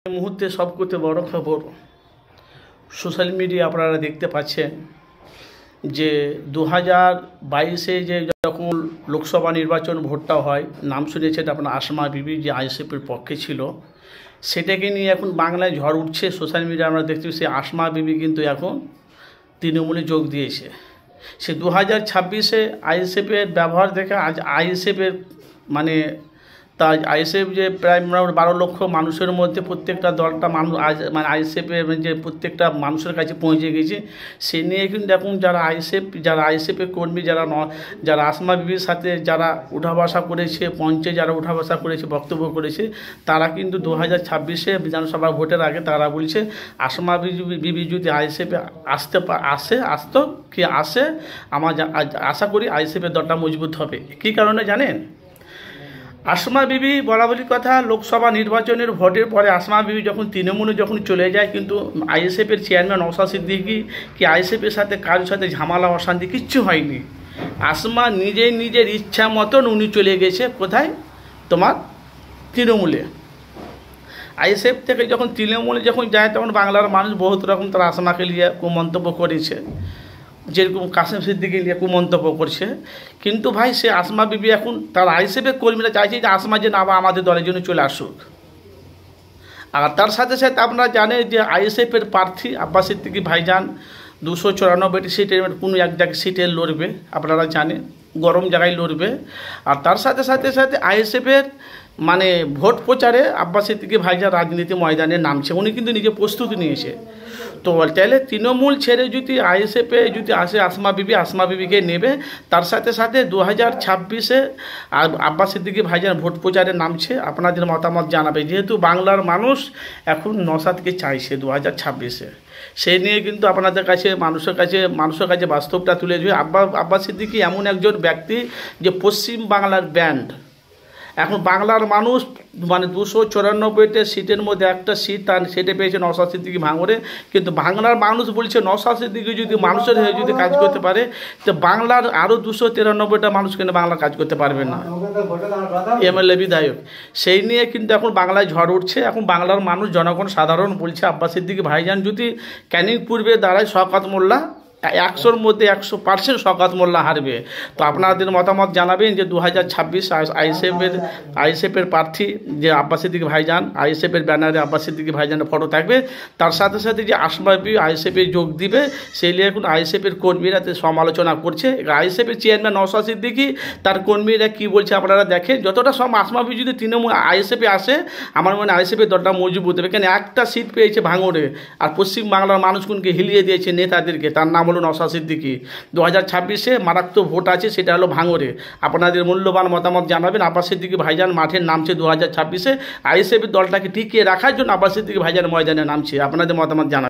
এই মুহূর্তে সবথেকে বড় খবর সোশ্যাল মিডিয়া আপনারা দেখতে পাচ্ছেন যে 2022-এ যে যখন লোকসভা নির্বাচন ভোটটা হয়, নাম শুনেছেন আপনার আসমা বিবি, যে আইএসএফের পক্ষে ছিল, সেটাকে নিয়ে এখন বাংলায় ঝড় উঠছে। সোশ্যাল মিডিয়া আমরা দেখছি সেই আসমা বিবি কিন্তু এখন তৃণমূলে যোগ দিয়েছে। সে 2026-এ আইএসএফের ব্যবহার দেখে আজ আইএসএফের তাই আইএসএফ যে প্রায় 12 লক্ষ মানুষের মধ্যে প্রত্যেকটা দলটা মানুষ আজ আইএসএফের যে প্রত্যেকটা মানুষের কাছে পৌঁছে গেছে, সে নিয়ে কিন্তু এখন যারা আইএসএফের কর্মী, যারা আসমা বিবির সাথে যারা উঠা বসা করেছে, মঞ্চে যারা উঠা বসা করেছে, বক্তব্য করেছে, তারা কিন্তু 2026-এ বিধানসভা ভোটের আগে তারা বলছে আসমা বিবি যদি আইএসএফে আসে, আমার আশা করি আইএসএফের দলটা মজবুত হবে। কী কারণে জানেন? আসমা বিবি বলাবলি কথা, লোকসভা নির্বাচনের ভোটের পরে আসমা বিবি যখন তৃণমূলে চলে যায়, কিন্তু আইএসএফের চেয়ারম্যান নওশাদ সিদ্দিকী কি আইএসএফের সাথে কারোর সাথে ঝামেলা অশান্তি কিচ্ছু হয়নি। আসমা নিজের ইচ্ছা মতন উনি চলে গেছে কোথায়? তোমার তৃণমূলে। আইএসএফ থেকে যখন তৃণমূলে যখন যায়, তখন বাংলার মানুষ বহুত রকম তারা আসমাকে নিয়ে কুমন্তব্য করেছে, যেরকম কাসেম সিদ্দিকী নিয়ে কুমন্তব্য করছে। কিন্তু ভাই, সে আসমা বিবি এখন তার আইএসএফের কর্মীরা চাইছে যে আসমা যে আবার আমাদের দলের জন্য চলে আসুক। আর তার সাথে সাথে আপনারা জানেন যে আইএসএফের প্রার্থী আব্বাস সিদ্দিকী ভাইজান 294টি সিটের কোনো এক জায়গায় সিটে লড়বে, আপনারা জানেন, গরম জায়গায় লড়বে। আর তার সাথে সাথে আইএসএফের ভোট প্রচারে আব্বাস সিদ্দিকী ভাইজান রাজনীতি ময়দানে নামছে, উনি কিন্তু নিজে প্রস্তুতি নিয়েছে। তো তাহলে তৃণমূল ছেড়ে যদি আইএসএফে যদি আসে আসমা বিবিকে নেবে। তার সাথে 2026-এ আব্বাস সিদ্দিকী ভাইজান ভোট প্রচারে নামছে। আপনাদের মতামত জানাবে, যেহেতু বাংলার মানুষ এখন নওশাদকে চাইছে 2026-এ, সেই নিয়ে কিন্তু আপনাদের কাছে মানুষের কাছে বাস্তবটা তুলে ধরে। আব্বাস সিদ্দিকী এমন একজন ব্যক্তি যে পশ্চিম বাংলার ব্যান্ড। এখন বাংলার মানুষ 294টা সিটের মধ্যে একটা সিট সেটা পেয়েছে নওশাদ সিদ্দিকী ভাঙড়ে। কিন্তু বাংলার মানুষ বলছে নওশাদ সিদ্দিকী যদি মানুষের হয়ে যদি কাজ করতে পারে, তো বাংলার আরও 293টা মানুষ কিন্তু বাংলা কাজ করতে পারবে না, এমএলএ বিধায়ক। সেই নিয়ে কিন্তু এখন বাংলায় ঝড় উঠছে। এখন বাংলার মানুষ, জনগণ সাধারণ বলছে আব্বাস সিদ্দিকী ভাইজান যদি ক্যানিং পূর্বে দাঁড়ায়, শওকত মোল্লা 100-র মধ্যে 100% শওকত মোল্লা হারবে। তো আপনাদের মতামত জানাবেন যে 2026 আইএসএফের প্রার্থী যে আব্বাস সিদ্দিকী ভাইজান, আইএসএফের ব্যানারে আব্বাস সিদ্দিকী ভাইজানের ফটো থাকবে। তার সাথে যে আসমা বিবি আইএসএফে যোগ দিবে, সেই নিয়ে এখন আইএসএফের কর্মীরা সমালোচনা করছে। আইএসএফের চেয়ারম্যান নওশাদ সিদ্দিকী, তার কর্মীরা কি বলছে আপনারা দেখেন। যতটা সব আসমা বিবি যদি তৃণমূল আইএসএফে আসে, আমার মনে হয় আইএসএফের দলটা মজবুত হবে। কেন একটা সিট পেয়েছে ভাঙড়ে, আর পশ্চিম বাংলার মানুষগুনকে হিলিয়ে দিয়েছে নেতাদেরকে। তার নাম হলো নওশাদ সিদ্দিকী। 2026-এ মারাত্মক ভোট আছে, সেটা হলো ভাঙড়ে। আপনাদের মূল্যবান মতামত জানাবেন। আব্বাস সিদ্দিকী ভাইজান মাঠে নামছে 2026-এ, আইএসএফের দলটাকে টিকিয়ে রাখার জন্য আব্বাস সিদ্দিকী ভাইজান ময়দানে নামছে। আপনাদের মতামত জানাবেন।